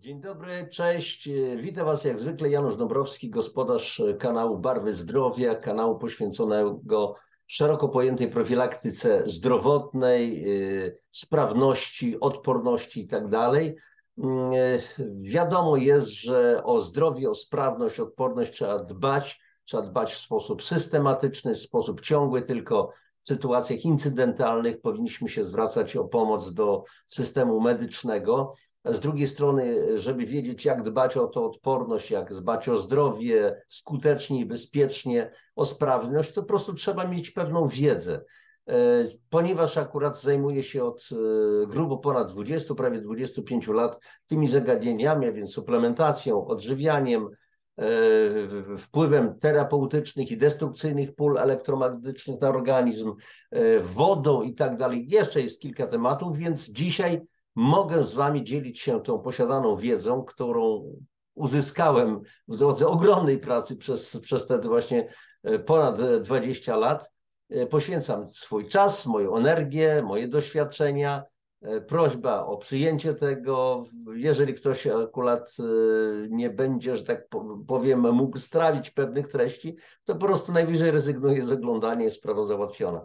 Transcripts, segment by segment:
Dzień dobry, cześć. Witam Was jak zwykle, Janusz Dąbrowski, gospodarz kanału Barwy Zdrowia, kanału poświęconego szeroko pojętej profilaktyce zdrowotnej, sprawności, odporności itd. Wiadomo jest, że o zdrowie, o sprawność, odporność trzeba dbać w sposób systematyczny, w sposób ciągły, tylko w sytuacjach incydentalnych powinniśmy się zwracać o pomoc do systemu medycznego. Z drugiej strony, żeby wiedzieć, jak dbać o tą odporność, jak dbać o zdrowie skutecznie i bezpiecznie, o sprawność, to po prostu trzeba mieć pewną wiedzę. Ponieważ akurat zajmuję się od grubo ponad 20, prawie 25 lat tymi zagadnieniami, a więc suplementacją, odżywianiem, wpływem terapeutycznych i destrukcyjnych pól elektromagnetycznych na organizm, wodą i tak dalej. Jeszcze jest kilka tematów, więc dzisiaj mogę z Wami dzielić się tą posiadaną wiedzą, którą uzyskałem w drodze ogromnej pracy przez te właśnie ponad 20 lat. Poświęcam swój czas, moją energię, moje doświadczenia. Prośba o przyjęcie tego. Jeżeli ktoś akurat nie będzie, że tak powiem, mógł strawić pewnych treści, to po prostu najwyżej rezygnuje z oglądania, jest sprawa załatwiona.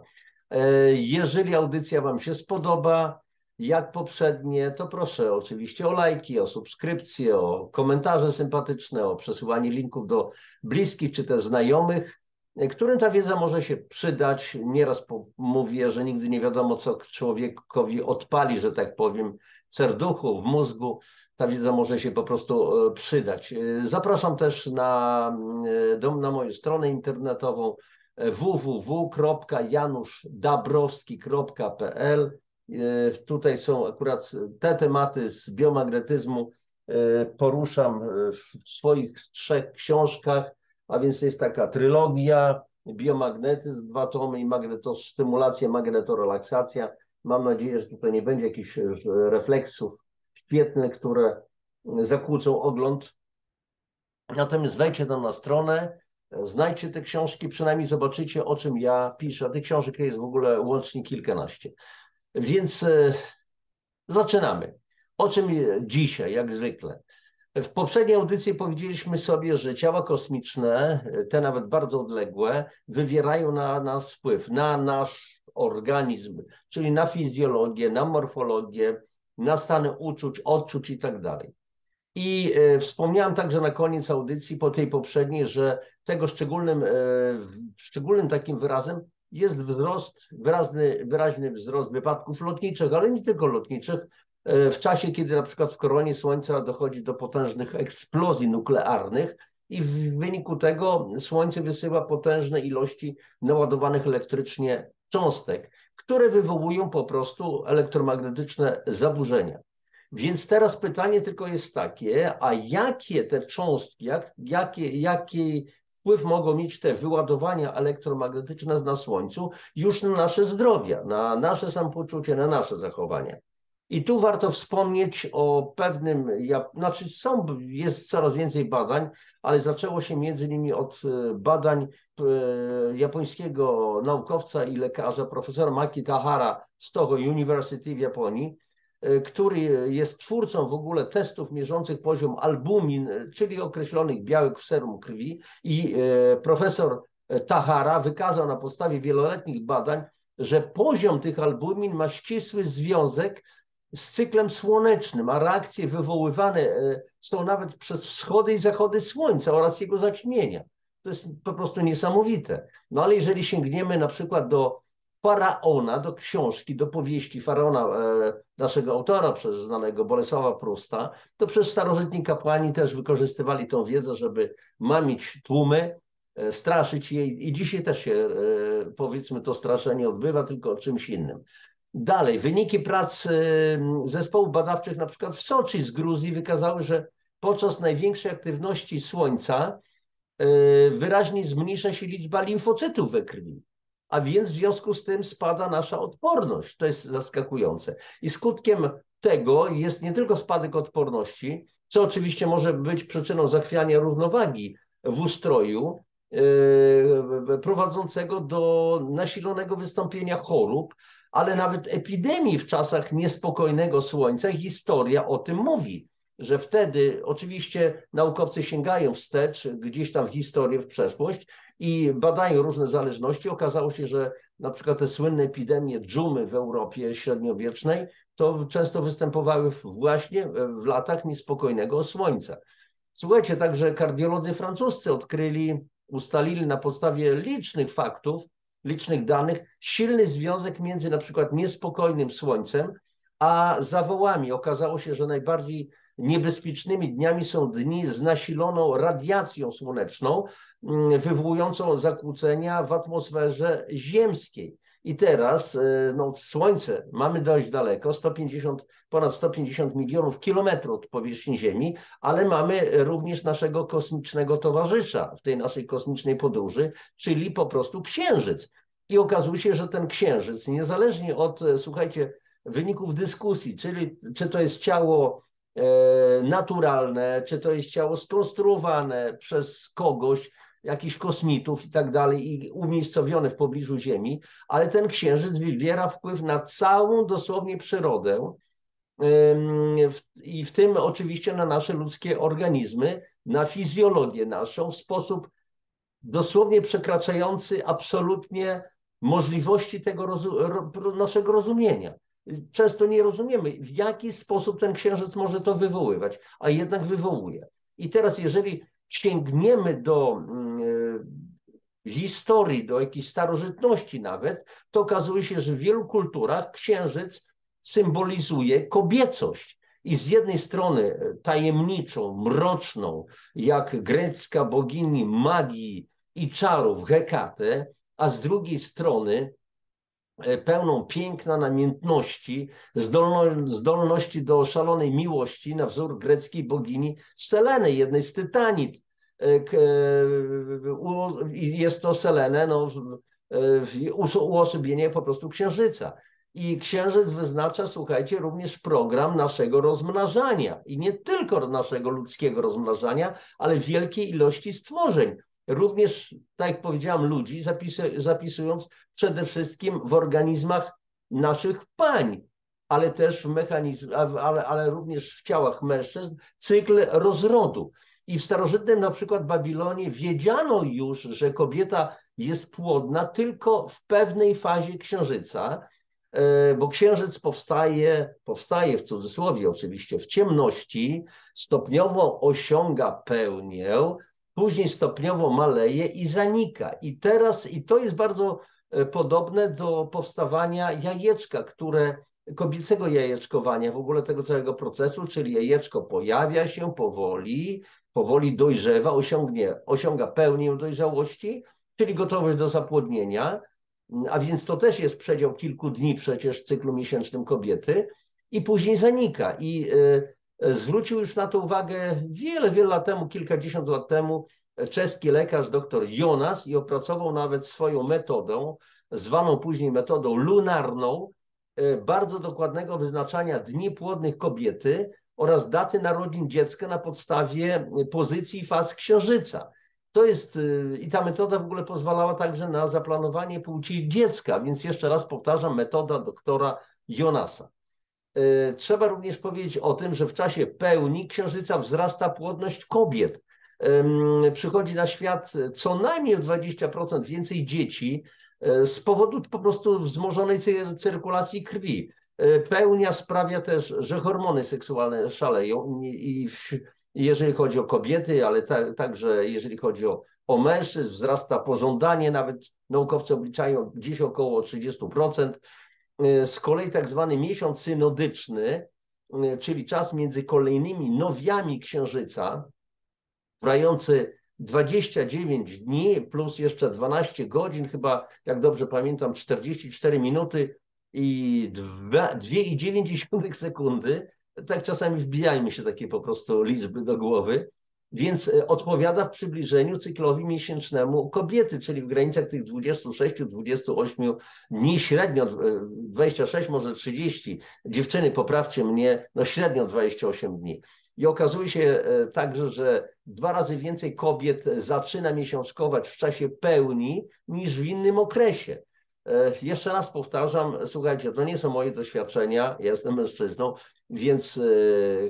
Jeżeli audycja Wam się spodoba, jak poprzednie, to proszę oczywiście o lajki, o subskrypcje, o komentarze sympatyczne, o przesyłanie linków do bliskich czy też znajomych, którym ta wiedza może się przydać. Nieraz mówię, że nigdy nie wiadomo, co człowiekowi odpali, że tak powiem, w serduchu, w mózgu. Ta wiedza może się po prostu przydać. Zapraszam też na moją stronę internetową www.januszdabrowski.pl. Tutaj są akurat te tematy z biomagnetyzmu, poruszam w swoich 3 książkach, a więc jest taka trylogia, biomagnetyzm, 2 tomy i magnetostymulacja, magnetorelaksacja. Mam nadzieję, że tutaj nie będzie jakichś refleksów świetnych, które zakłócą ogląd. Natomiast wejdźcie tam na stronę, znajdźcie te książki, przynajmniej zobaczycie, o czym ja piszę. A tych książek jest w ogóle łącznie kilkanaście. Więc zaczynamy. O czym dzisiaj, jak zwykle? W poprzedniej audycji powiedzieliśmy sobie, że ciała kosmiczne, te nawet bardzo odległe, wywierają na nas wpływ, na nasz organizm, czyli na fizjologię, na morfologię, na stany uczuć, odczuć i tak dalej. I wspomniałem także na koniec audycji, po tej poprzedniej, że tego szczególnym takim wyrazem jest wyraźny wzrost wypadków lotniczych, ale nie tylko lotniczych, w czasie, kiedy na przykład w koronie Słońca dochodzi do potężnych eksplozji nuklearnych i w wyniku tego Słońce wysyła potężne ilości naładowanych elektrycznie cząstek, które wywołują po prostu elektromagnetyczne zaburzenia. Więc teraz pytanie tylko jest takie, a jakie te cząstki, jaki wpływ mogą mieć te wyładowania elektromagnetyczne na Słońcu już na nasze zdrowie, na nasze samopoczucie, na nasze zachowania. I tu warto wspomnieć o pewnym, jest coraz więcej badań, ale zaczęło się między innymi od badań japońskiego naukowca i lekarza, profesora Maki Tahara z Toho University w Japonii, który jest twórcą w ogóle testów mierzących poziom albumin, czyli określonych białek w serum krwi. I profesor Tahara wykazał na podstawie wieloletnich badań, że poziom tych albumin ma ścisły związek z cyklem słonecznym, a reakcje wywoływane są nawet przez wschody i zachody Słońca oraz jego zaćmienia. To jest po prostu niesamowite. No ale jeżeli sięgniemy na przykład do Faraona, do książki, do powieści Faraona, naszego autora, przez znanego Bolesława Prusta, to przez starożytni kapłani też wykorzystywali tą wiedzę, żeby mamić tłumy, straszyć je i dzisiaj też się, powiedzmy, to straszenie odbywa, tylko o czymś innym. Dalej, wyniki prac zespołów badawczych na przykład w Soczi z Gruzji wykazały, że podczas największej aktywności Słońca wyraźnie zmniejsza się liczba limfocytów we krwi, a więc w związku z tym spada nasza odporność. To jest zaskakujące. I skutkiem tego jest nie tylko spadek odporności, co oczywiście może być przyczyną zachwiania równowagi w ustroju, prowadzącego do nasilonego wystąpienia chorób, ale nawet epidemii w czasach niespokojnego Słońca. Historia o tym mówi, że wtedy oczywiście naukowcy sięgają wstecz, gdzieś tam w historię, w przeszłość i badają różne zależności. Okazało się, że na przykład te słynne epidemie dżumy w Europie średniowiecznej to często występowały właśnie w latach niespokojnego słońca. Słuchajcie, także kardiolodzy francuscy ustalili na podstawie licznych faktów, licznych danych, silny związek między na przykład niespokojnym słońcem a zawołami. Okazało się, że najbardziej niebezpiecznymi dniami są dni z nasiloną radiacją słoneczną, wywołującą zakłócenia w atmosferze ziemskiej. I teraz no, Słońce mamy dość daleko, ponad 150 milionów kilometrów od powierzchni Ziemi, ale mamy również naszego kosmicznego towarzysza w tej naszej kosmicznej podróży, czyli po prostu Księżyc. I okazuje się, że ten Księżyc, niezależnie od, słuchajcie, wyników dyskusji, czyli czy to jest ciało naturalne, czy to jest ciało skonstruowane przez kogoś, jakichś kosmitów i tak dalej, i umiejscowione w pobliżu Ziemi, ale ten Księżyc wywiera wpływ na całą dosłownie przyrodę i w tym oczywiście na nasze ludzkie organizmy, na fizjologię naszą w sposób dosłownie przekraczający absolutnie możliwości tego naszego rozumienia. Często nie rozumiemy, w jaki sposób ten Księżyc może to wywoływać, a jednak wywołuje. I teraz, jeżeli sięgniemy do historii, do jakiejś starożytności nawet, to okazuje się, że w wielu kulturach Księżyc symbolizuje kobiecość. I z jednej strony tajemniczą, mroczną, jak grecka bogini magii i czarów Hekatę, a z drugiej strony pełną piękna, namiętności, zdolności do szalonej miłości na wzór greckiej bogini Seleny, jednej z Tytanid. Jest to Selenę, no, uosobienie po prostu Księżyca. I Księżyc wyznacza, słuchajcie, również program naszego rozmnażania. I nie tylko naszego ludzkiego rozmnażania, ale wielkiej ilości stworzeń. Również, tak jak powiedziałam, ludzi, zapisując przede wszystkim w organizmach naszych pań, ale też ale również w ciałach mężczyzn, cykl rozrodu. I w starożytnym na przykład Babilonie wiedziano już, że kobieta jest płodna tylko w pewnej fazie księżyca, bo księżyc powstaje w cudzysłowie oczywiście w ciemności, stopniowo osiąga pełnię, później stopniowo maleje i zanika. I to jest bardzo podobne do powstawania jajeczka, kobiecego jajeczkowania, w ogóle tego całego procesu, czyli jajeczko pojawia się powoli dojrzewa, osiąga pełnię dojrzałości, czyli gotowość do zapłodnienia, a więc to też jest przedział kilku dni przecież w cyklu miesięcznym kobiety i później zanika. I zwrócił już na to uwagę wiele lat temu, kilkadziesiąt lat temu, czeski lekarz dr Jonas i opracował nawet swoją metodę, zwaną później metodą lunarną, bardzo dokładnego wyznaczania dni płodnych kobiety oraz daty narodzin dziecka na podstawie pozycji i faz księżyca. I ta metoda w ogóle pozwalała także na zaplanowanie płci dziecka, więc jeszcze raz powtarzam, metoda doktora Jonasa. Trzeba również powiedzieć o tym, że w czasie pełni księżyca wzrasta płodność kobiet. Przychodzi na świat co najmniej o 20% więcej dzieci z powodu po prostu wzmożonej cyrkulacji krwi. Pełnia sprawia też, że hormony seksualne szaleją i jeżeli chodzi o kobiety, ale także jeżeli chodzi o mężczyzn, wzrasta pożądanie, nawet naukowcy obliczają dziś około 30%. Z kolei tak zwany miesiąc synodyczny, czyli czas między kolejnymi nowiami księżyca, trwający 29 dni plus jeszcze 12 godzin, chyba jak dobrze pamiętam 44 minuty i 2,9 sekundy, tak czasami wbijają mi się takie po prostu liczby do głowy, więc odpowiada w przybliżeniu cyklowi miesięcznemu kobiety, czyli w granicach tych 26-28 dni, średnio 26, może 30. Dziewczyny, poprawcie mnie, no średnio 28 dni. I okazuje się także, że 2 razy więcej kobiet zaczyna miesiączkować w czasie pełni niż w innym okresie. Jeszcze raz powtarzam, słuchajcie, to nie są moje doświadczenia, ja jestem mężczyzną, więc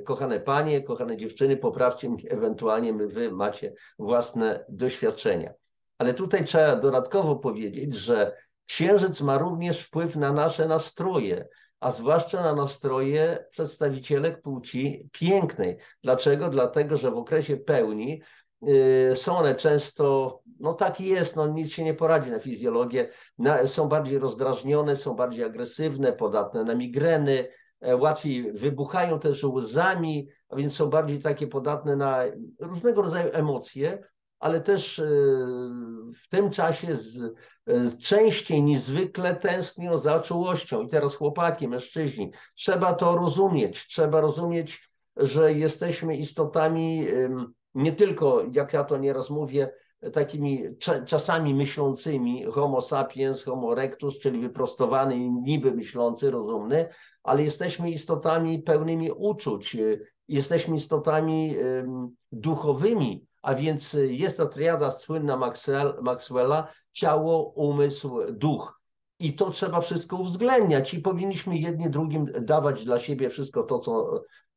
kochane panie, kochane dziewczyny, poprawcie mnie ewentualnie, wy macie własne doświadczenia. Ale tutaj trzeba dodatkowo powiedzieć, że księżyc ma również wpływ na nasze nastroje, a zwłaszcza na nastroje przedstawicielek płci pięknej. Dlaczego? Dlatego, że w okresie pełni są one często, no taki jest, no nic się nie poradzi na fizjologię, są bardziej rozdrażnione, są bardziej agresywne, podatne na migreny, łatwiej wybuchają też łzami, a więc są bardziej takie podatne na różnego rodzaju emocje, ale też w tym czasie częściej niż zwykle tęsknią za czułością. I teraz chłopaki, mężczyźni, trzeba to rozumieć, trzeba rozumieć, że jesteśmy istotami nie tylko, jak ja to nieraz mówię, takimi czasami myślącymi, homo sapiens, homo erectus, czyli wyprostowany, niby myślący, rozumny, ale jesteśmy istotami pełnymi uczuć, jesteśmy istotami duchowymi, a więc jest ta triada słynna Maxwella, ciało, umysł, duch. I to trzeba wszystko uwzględniać i powinniśmy jedni drugim dawać dla siebie wszystko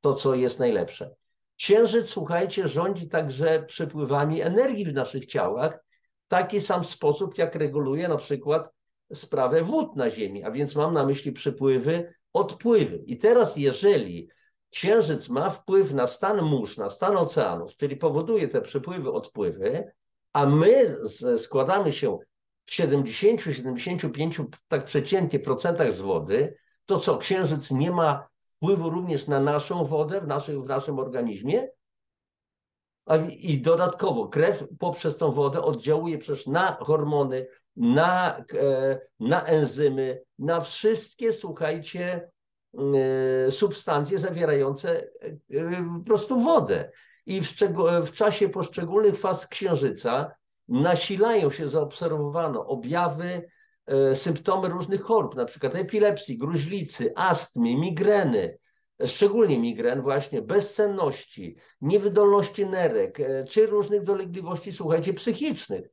to, co jest najlepsze. Księżyc, słuchajcie, rządzi także przepływami energii w naszych ciałach w taki sam sposób, jak reguluje na przykład sprawę wód na Ziemi, a więc mam na myśli przepływy, odpływy. I teraz jeżeli księżyc ma wpływ na stan mórz, na stan oceanów, czyli powoduje te przepływy, odpływy, a my składamy się w 70-75 tak przeciętnie procentach z wody, to co, księżyc nie ma wpływu również na naszą wodę w naszym organizmie? I dodatkowo krew poprzez tą wodę oddziałuje przecież na hormony, na enzymy, na wszystkie, słuchajcie, substancje zawierające po prostu wodę. I w czasie poszczególnych faz księżyca nasilają się, zaobserwowano objawy, symptomy różnych chorób, na przykład epilepsji, gruźlicy, astmy, migreny, szczególnie migren właśnie, bezsenności, niewydolności nerek, czy różnych dolegliwości, słuchajcie, psychicznych.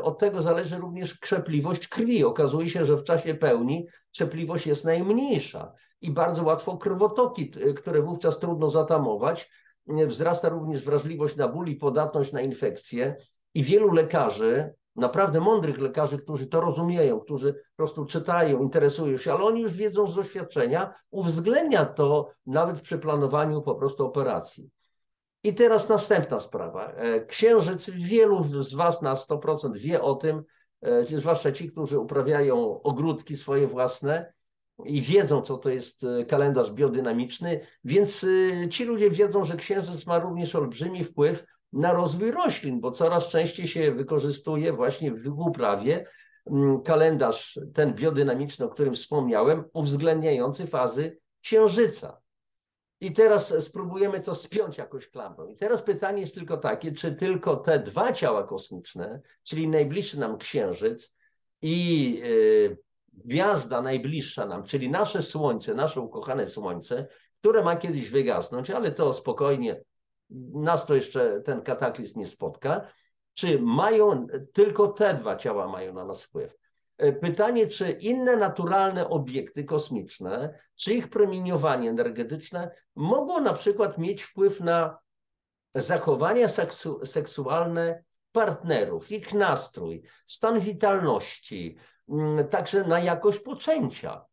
Od tego zależy również krzepliwość krwi. Okazuje się, że w czasie pełni krzepliwość jest najmniejsza i bardzo łatwo krwotoki, które wówczas trudno zatamować. Wzrasta również wrażliwość na ból i podatność na infekcje i wielu lekarzy, naprawdę mądrych lekarzy, którzy to rozumieją, którzy po prostu czytają, interesują się, ale oni już wiedzą z doświadczenia, uwzględnia to nawet przy planowaniu po prostu operacji. I teraz następna sprawa. Księżyc, wielu z Was na 100% wie o tym, zwłaszcza ci, którzy uprawiają ogródki swoje własne i wiedzą, co to jest kalendarz biodynamiczny, więc ci ludzie wiedzą, że księżyc ma również olbrzymi wpływ na rozwój roślin, bo coraz częściej się wykorzystuje właśnie w uprawie kalendarz ten biodynamiczny, o którym wspomniałem, uwzględniający fazy księżyca. I teraz spróbujemy to spiąć jakoś klamrą. I teraz pytanie jest tylko takie, czy tylko te dwa ciała kosmiczne, czyli najbliższy nam księżyc i gwiazda najbliższa nam, czyli nasze Słońce, nasze ukochane Słońce, które ma kiedyś wygasnąć, ale to spokojnie, nas to jeszcze ten kataklizm nie spotka, czy mają, tylko te dwa ciała mają na nas wpływ. Pytanie, czy inne naturalne obiekty kosmiczne, czy ich promieniowanie energetyczne mogą na przykład mieć wpływ na zachowania seksualne partnerów, ich nastrój, stan witalności, także na jakość poczęcia.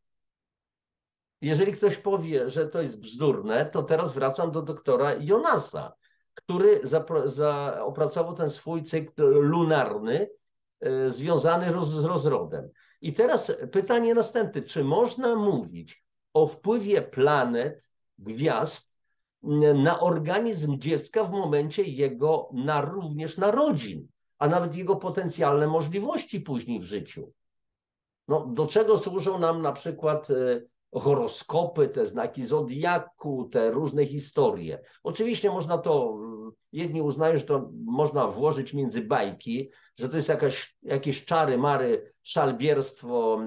Jeżeli ktoś powie, że to jest bzdurne, to teraz wracam do doktora Jonasa, który opracował ten swój cykl lunarny związany z rozrodem. I teraz pytanie następne. Czy można mówić o wpływie planet, gwiazd na organizm dziecka w momencie jego również narodzin, a nawet jego potencjalne możliwości później w życiu? No, do czego służą nam na przykład horoskopy, te znaki zodiaku, te różne historie? Oczywiście można to, jedni uznają, że to można włożyć między bajki, że to jest jakieś czary, mary, szalbierstwo,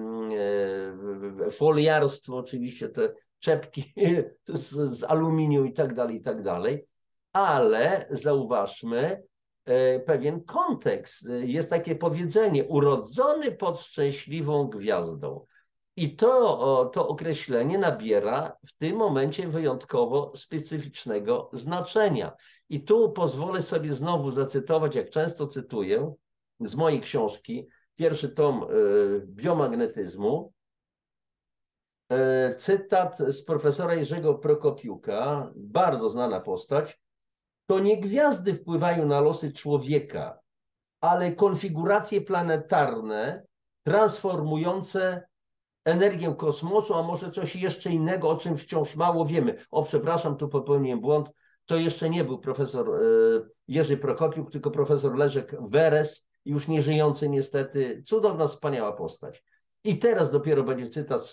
foliarstwo, oczywiście te czepki z aluminium i tak dalej, ale zauważmy, pewien kontekst. Jest takie powiedzenie, urodzony pod szczęśliwą gwiazdą. I to określenie nabiera w tym momencie wyjątkowo specyficznego znaczenia. I tu pozwolę sobie znowu zacytować, jak często cytuję, z mojej książki, pierwszy tom biomagnetyzmu, cytat z profesora Jerzego Prokopiuka, bardzo znana postać. To nie gwiazdy wpływają na losy człowieka, ale konfiguracje planetarne transformujące energię kosmosu, a może coś jeszcze innego, o czym wciąż mało wiemy. O, przepraszam, tu popełniłem błąd. To jeszcze nie był profesor Jerzy Prokopiuk, tylko profesor Leszek Weres, już nieżyjący niestety. Cudowna, wspaniała postać. I teraz dopiero będzie cytat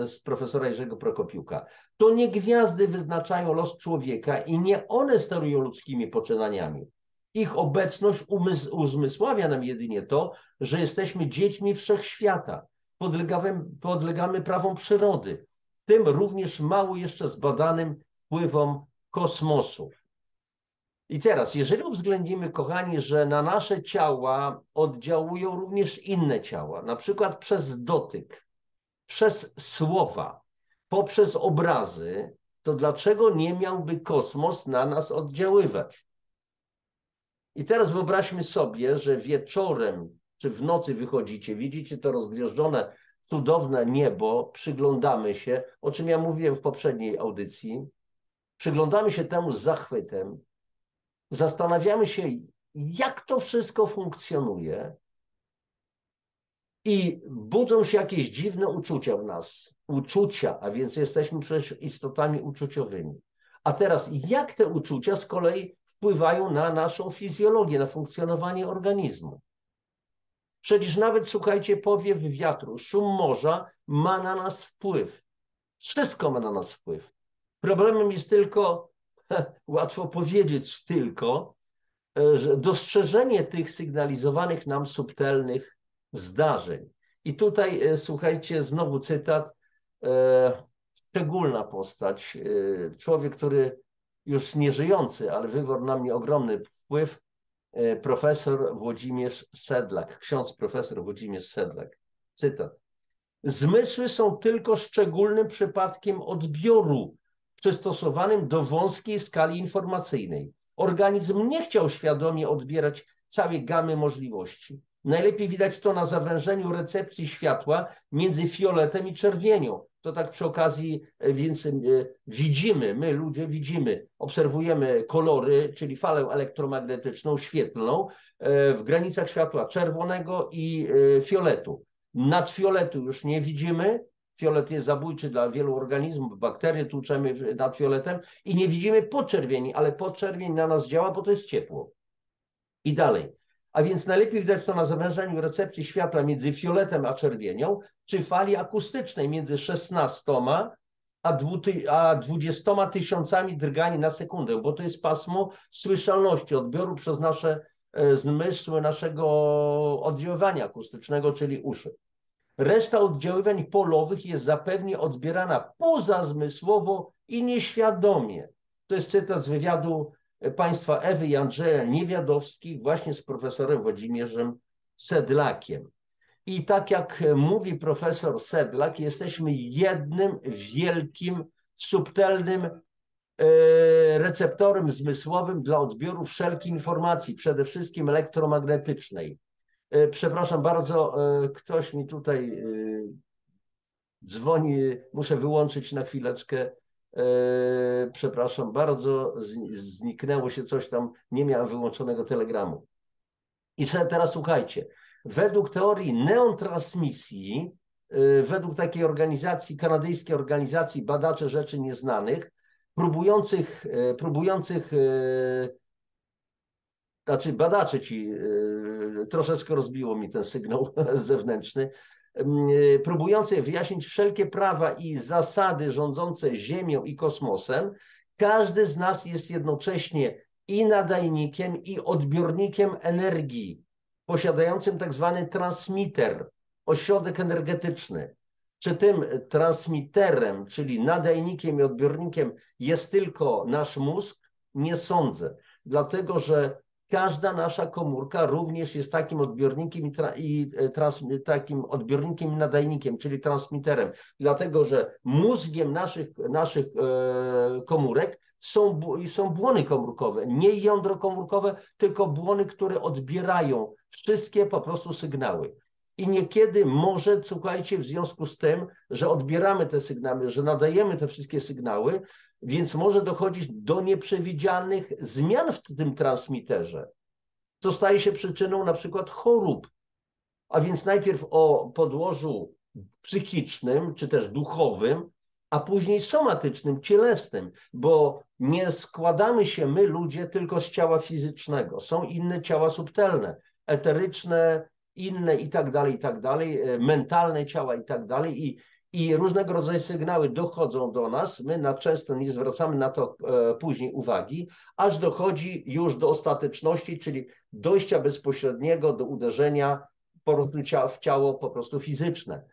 z profesora Jerzego Prokopiuka. To nie gwiazdy wyznaczają los człowieka i nie one sterują ludzkimi poczynaniami. Ich obecność uzmysławia nam jedynie to, że jesteśmy dziećmi wszechświata. Podlegamy prawom przyrody, w tym również mało jeszcze zbadanym wpływom kosmosu. I teraz, jeżeli uwzględnimy, kochani, że na nasze ciała oddziałują również inne ciała, na przykład przez dotyk, przez słowa, poprzez obrazy, to dlaczego nie miałby kosmos na nas oddziaływać? I teraz wyobraźmy sobie, że wieczorem czy w nocy wychodzicie, widzicie to rozgwieżdżone, cudowne niebo, przyglądamy się, o czym ja mówiłem w poprzedniej audycji, przyglądamy się temu z zachwytem, zastanawiamy się, jak to wszystko funkcjonuje i budzą się jakieś dziwne uczucia w nas. Uczucia, a więc jesteśmy przecież istotami uczuciowymi. A teraz, jak te uczucia z kolei wpływają na naszą fizjologię, na funkcjonowanie organizmu? Przecież nawet, słuchajcie, powiew wiatru, szum morza ma na nas wpływ. Wszystko ma na nas wpływ. Problemem jest tylko, łatwo powiedzieć tylko, że dostrzeżenie tych sygnalizowanych nam subtelnych zdarzeń. I tutaj, słuchajcie, znowu cytat, szczególna postać, człowiek, który już nie żyjący, ale wywarł na mnie ogromny wpływ, profesor Włodzimierz Sedlak, ksiądz profesor Włodzimierz Sedlak. Cytat. Zmysły są tylko szczególnym przypadkiem odbioru przystosowanym do wąskiej skali informacyjnej. Organizm nie chciał świadomie odbierać całej gamy możliwości. Najlepiej widać to na zawężeniu recepcji światła między fioletem i czerwienią. To tak przy okazji, więc widzimy, my ludzie widzimy, obserwujemy kolory, czyli falę elektromagnetyczną, świetlną w granicach światła czerwonego i fioletu. Nadfioletu już nie widzimy. Fiolet jest zabójczy dla wielu organizmów, bakterie tłuczemy nad fioletem i nie widzimy podczerwieni, ale podczerwień na nas działa, bo to jest ciepło. I dalej. A więc najlepiej widać to na zawężeniu recepcji światła między fioletem a czerwienią, czy fali akustycznej między 16 a 20 tysiącami drgań na sekundę, bo to jest pasmo słyszalności, odbioru przez nasze zmysły, naszego oddziaływania akustycznego, czyli uszy. Reszta oddziaływań polowych jest zapewne odbierana pozazmysłowo i nieświadomie. To jest cytat z wywiadu państwa Ewy i Andrzeja Niewiadowskich właśnie z profesorem Włodzimierzem Sedlakiem. I tak jak mówi profesor Sedlak, jesteśmy jednym wielkim, subtelnym receptorem zmysłowym dla odbioru wszelkiej informacji, przede wszystkim elektromagnetycznej. Przepraszam bardzo, ktoś mi tutaj dzwoni, muszę wyłączyć na chwileczkę. Przepraszam bardzo, zniknęło się coś tam, nie miałem wyłączonego telegramu. I teraz słuchajcie, według teorii neontransmisji, według takiej organizacji, kanadyjskiej organizacji Badacze Rzeczy Nieznanych, próbujących znaczy badacze ci, troszeczkę rozbiło mi ten sygnał zewnętrzny, próbujący wyjaśnić wszelkie prawa i zasady rządzące Ziemią i kosmosem, każdy z nas jest jednocześnie i nadajnikiem, i odbiornikiem energii, posiadającym tak zwany transmitter, ośrodek energetyczny. Czy tym transmitterem, czyli nadajnikiem i odbiornikiem jest tylko nasz mózg? Nie sądzę, dlatego że Każda nasza komórka również jest takim odbiornikiem takim odbiornikiem i nadajnikiem, czyli transmiterem. Dlatego, że mózgiem naszych komórek są błony komórkowe. Nie jądro komórkowe, tylko błony, które odbierają wszystkie po prostu sygnały. I niekiedy może, słuchajcie, w związku z tym, że odbieramy te sygnały, że nadajemy te wszystkie sygnały, więc może dochodzić do nieprzewidzianych zmian w tym transmiterze, co staje się przyczyną na przykład chorób. A więc najpierw o podłożu psychicznym, czy też duchowym, a później somatycznym, cielesnym, bo nie składamy się my, ludzie, tylko z ciała fizycznego. Są inne ciała subtelne, eteryczne, inne i tak dalej, mentalne ciała i tak dalej. I różnego rodzaju sygnały dochodzą do nas, my często nie zwracamy na to później uwagi, aż dochodzi już do ostateczności, czyli dojścia bezpośredniego do uderzenia po prostu w ciało po prostu fizyczne.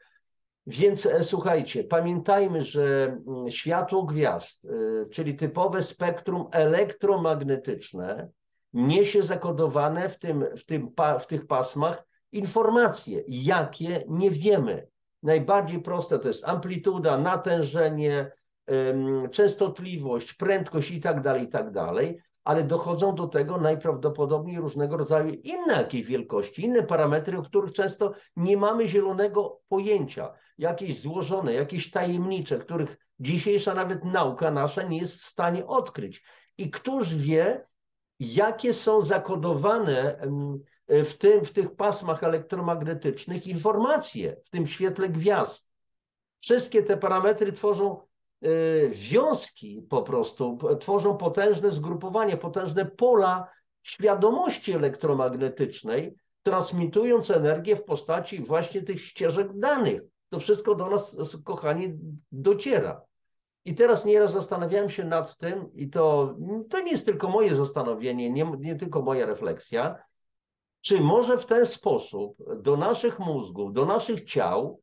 Więc słuchajcie, pamiętajmy, że światło gwiazd, czyli typowe spektrum elektromagnetyczne, niesie zakodowane w tych pasmach informacje, jakie nie wiemy. Najbardziej proste to jest amplituda, natężenie, częstotliwość, prędkość i tak dalej, ale dochodzą do tego najprawdopodobniej różnego rodzaju inne jakieś wielkości, inne parametry, o których często nie mamy zielonego pojęcia. Jakieś złożone, jakieś tajemnicze, których dzisiejsza nawet nauka nasza nie jest w stanie odkryć. I któż wie, jakie są zakodowane w tych pasmach elektromagnetycznych informacje, w tym świetle gwiazd. Wszystkie te parametry tworzą wiązki po prostu, tworzą potężne zgrupowanie, potężne pola świadomości elektromagnetycznej, transmitując energię w postaci właśnie tych ścieżek danych. To wszystko do nas, kochani, dociera. I teraz nieraz zastanawiałem się nad tym, i to nie jest tylko moje zastanowienie, nie tylko moja refleksja, czy może w ten sposób do naszych mózgów, do naszych ciał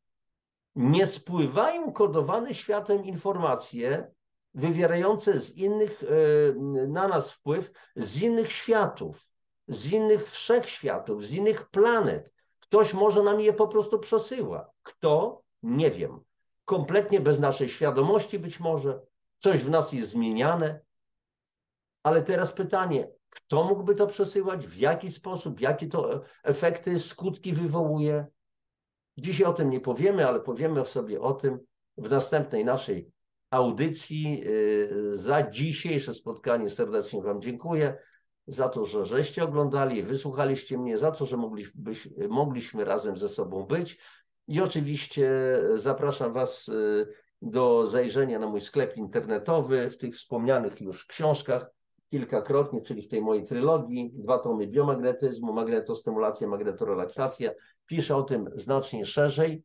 nie spływają kodowane światłem informacje wywierające na nas wpływ z innych światów, z innych wszechświatów, z innych planet. Ktoś może nam je po prostu przesyła. Kto? Nie wiem. Kompletnie bez naszej świadomości być może. Coś w nas jest zmieniane. Ale teraz pytanie, kto mógłby to przesyłać? W jaki sposób? Jakie to efekty, skutki wywołuje? Dzisiaj o tym nie powiemy, ale powiemy sobie o tym w następnej naszej audycji. Za dzisiejsze spotkanie serdecznie Wam dziękuję. Za to, że żeście oglądali, wysłuchaliście mnie, za to, że mogliśmy razem ze sobą być. I oczywiście zapraszam Was do zajrzenia na mój sklep internetowy w tych wspomnianych już książkach kilkakrotnie, czyli w tej mojej trylogii, 2 tomy biomagnetyzmu, magnetostymulacja, magnetorelaksacja. Piszę o tym znacznie szerzej,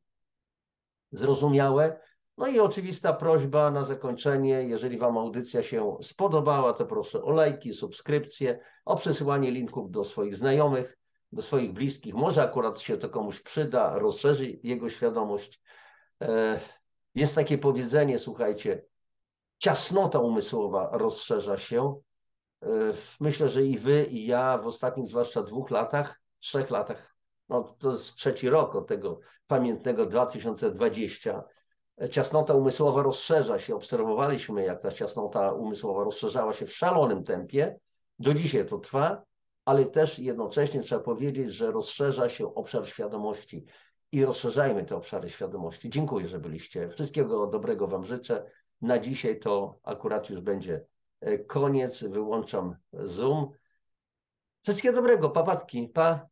zrozumiałe. No i oczywista prośba na zakończenie, jeżeli Wam audycja się spodobała, to proszę o lajki, subskrypcje, o przesyłanie linków do swoich znajomych, do swoich bliskich. Może akurat się to komuś przyda, rozszerzy jego świadomość. Jest takie powiedzenie, słuchajcie, ciasnota umysłowa rozszerza się. Myślę, że i Wy, i ja w ostatnich zwłaszcza 2 latach, 3 latach, no to jest 3. rok od tego pamiętnego 2020, ciasnota umysłowa rozszerza się. Obserwowaliśmy, jak ta ciasnota umysłowa rozszerzała się w szalonym tempie. Do dzisiaj to trwa, ale też jednocześnie trzeba powiedzieć, że rozszerza się obszar świadomości i rozszerzajmy te obszary świadomości. Dziękuję, że byliście. Wszystkiego dobrego Wam życzę. Na dzisiaj to akurat już będzie koniec. Wyłączam Zoom. Wszystkiego dobrego. Papatki. Pa.